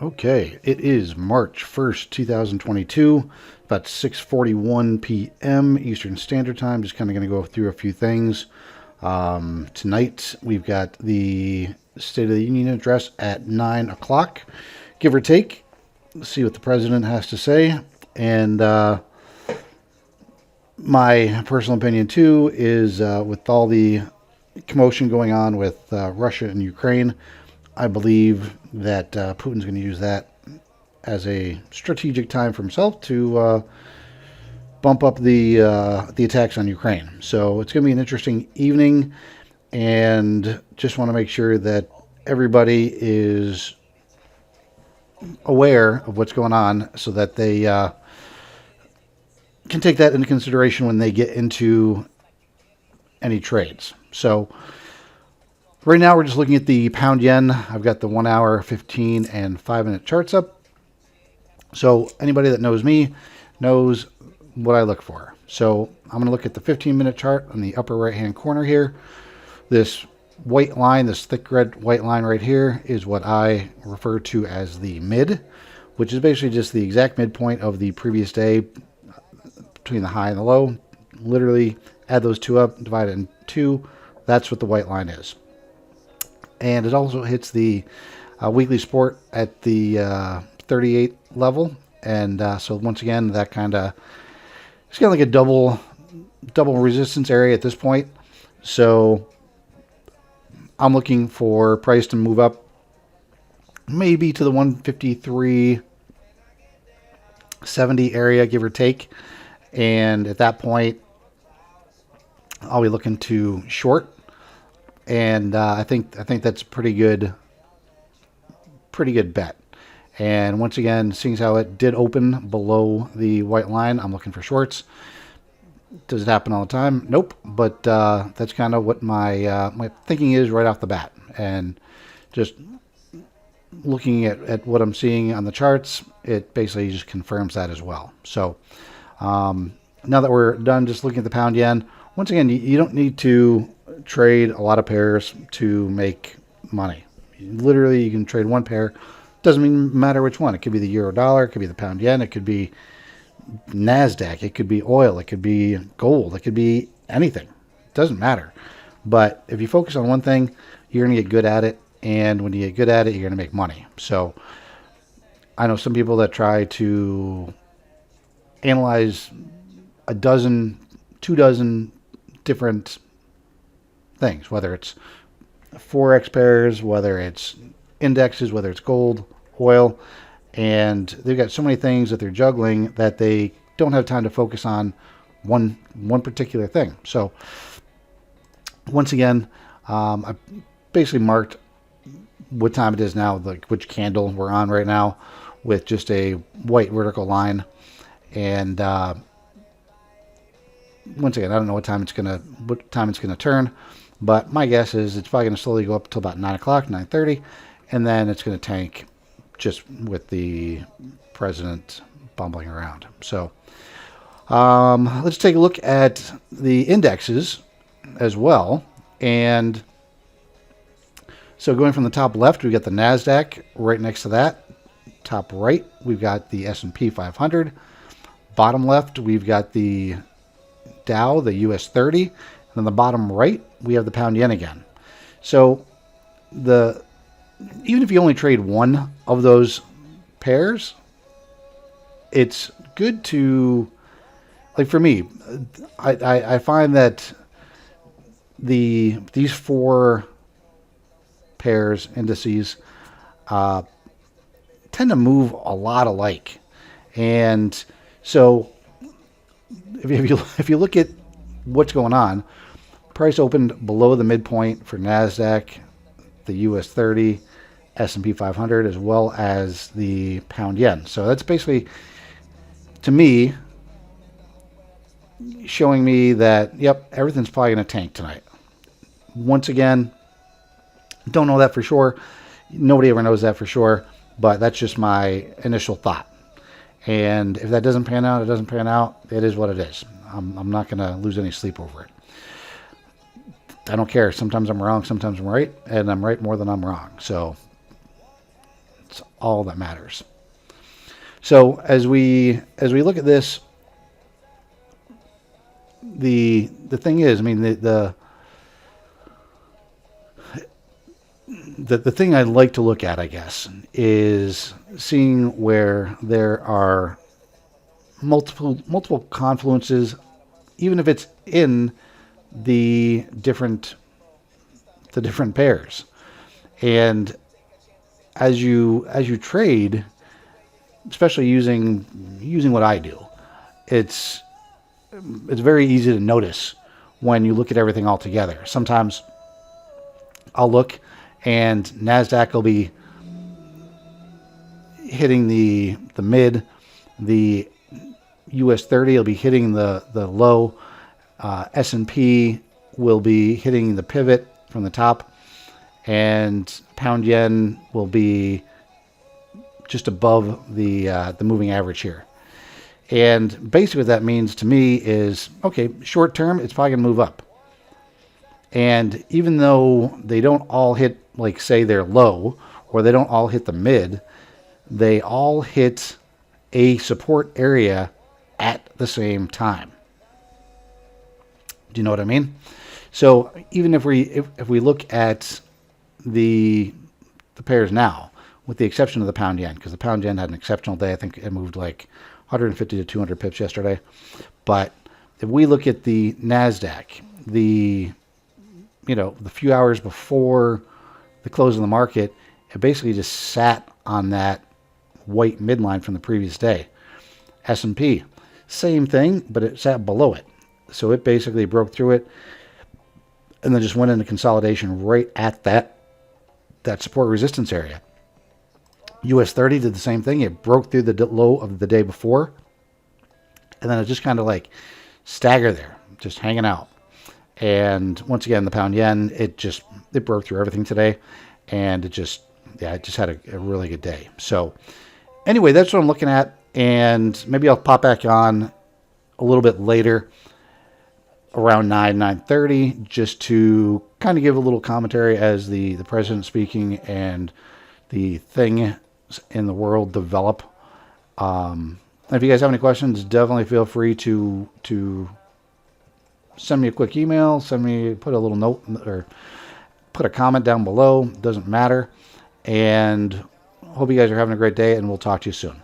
Okay, it is March 1st, 2022, about 6:41 p.m. Eastern Standard Time. Just kind of going to go through a few things. Tonight, we've got the State of the Union address at 9 o'clock, give or take. Let's see what the president has to say. And my personal opinion, too, is with all the commotion going on with Russia and Ukraine, I believe that Putin's going to use that as a strategic time for himself to bump up the attacks on Ukraine. So it's going to be an interesting evening, and just want to make sure that everybody is aware of what's going on so that they can take that into consideration when they get into any trades. So right now we're just looking at the pound yen. I've got the 1 hour, 15, and 5 minute charts up. So anybody that knows me knows what I look for. So I'm going to look at the 15-minute chart on the upper right-hand corner here. This white line, this thick red white line right here, is what I refer to as the mid, which is basically just the exact midpoint of the previous day between the high and the low. Literally add those two up, divide it in two. That's what the white line is. And it also hits the weekly support at the 38 level. And so once again, that kind of, it's kind of like a double resistance area at this point. So I'm looking for price to move up maybe to the 153.70 area, give or take. And at that point, I'll be looking to short. And I think that's a pretty good bet. And once again, seeing as how it did open below the white line, I'm looking for shorts. Does it happen all the time? Nope. But that's kind of what my thinking is right off the bat. And just looking at what I'm seeing on the charts, it basically just confirms that as well. So now that we're done just looking at the pound yen, once again, you don't need to trade a lot of pairs to make money. Literally, you can trade one pair. Doesn't matter which one. It could be the euro dollar, it could be the pound yen, it could be NASDAQ, it could be oil, it could be gold, it could be anything. It doesn't matter. But if you focus on one thing, you're going to get good at it. And when you get good at it, you're going to make money. So I know some people that try to analyze a dozen, 24 different things, whether it's Forex pairs, whether it's indexes, whether it's gold, oil, and they've got so many things that they're juggling that they don't have time to focus on one particular thing. So once again, I basically marked what time it is now, like which candle we're on right now, with just a white vertical line. And once again, I don't know what time it's gonna turn, but my guess is it's probably gonna slowly go up until about 9 o'clock, 9:30, and then it's gonna tank just with the president bumbling around. So let's take a look at the indexes as well. And so going from the top left, we've got the NASDAQ right next to that. Top right, we've got the S&P 500. Bottom left, we've got the Dow, the US 30. And on the bottom right, we have the pound yen again. So even if you only trade one of those pairs, it's good to, like for me, I find that these four pairs, indices, tend to move a lot alike. And so if you look at what's going on, price opened below the midpoint for NASDAQ, the US 30, S&P 500, as well as the pound yen. So that's basically, to me, showing me that, yep, everything's probably going to tank tonight. Once again, don't know that for sure. Nobody ever knows that for sure, but that's just my initial thought. And if that doesn't pan out, it doesn't pan out. It is what it is. I'm not going to lose any sleep over it. I don't care. Sometimes I'm wrong, sometimes I'm right, and I'm right more than I'm wrong. So That's all that matters. So as we look at this, the thing is, I mean, the thing I like to look at, I guess, is seeing where there are multiple confluences, even if it's in the different pairs. And as you trade, especially using what I do, it's very easy to notice when you look at everything all together. Sometimes I'll look and NASDAQ will be hitting the mid, the US 30 will be hitting the low, S&P will be hitting the pivot from the top, and pound yen will be just above the moving average here. And basically what that means to me is, okay, short term, it's probably going to move up. And even though they don't all hit, like, say, their low, or they don't all hit the mid, they all hit a support area at the same time. Do you know what I mean? So even if we look at the pairs now, with the exception of the pound yen, because the pound yen had an exceptional day. I think it moved like 150 to 200 pips yesterday. But if we look at the NASDAQ, the few hours before the close of the market, it basically just sat on that white midline from the previous day. S&P, same thing, but it sat below it. So it basically broke through it and then just went into consolidation right at that support resistance area. US 30 did the same thing. It broke through the low of the day before, and then it just kind of like staggered there, just hanging out. And once again, the pound yen, it broke through everything today, and it just had a really good day. So anyway, that's what I'm looking at, and maybe I'll pop back on a little bit later around 9:30 just to kind of give a little commentary as the president's speaking and the thing in the world develop. If you guys have any questions, definitely feel free to send me a quick email, put a little note, or put a comment down below. Doesn't matter. And hope you guys are having a great day, and we'll talk to you soon.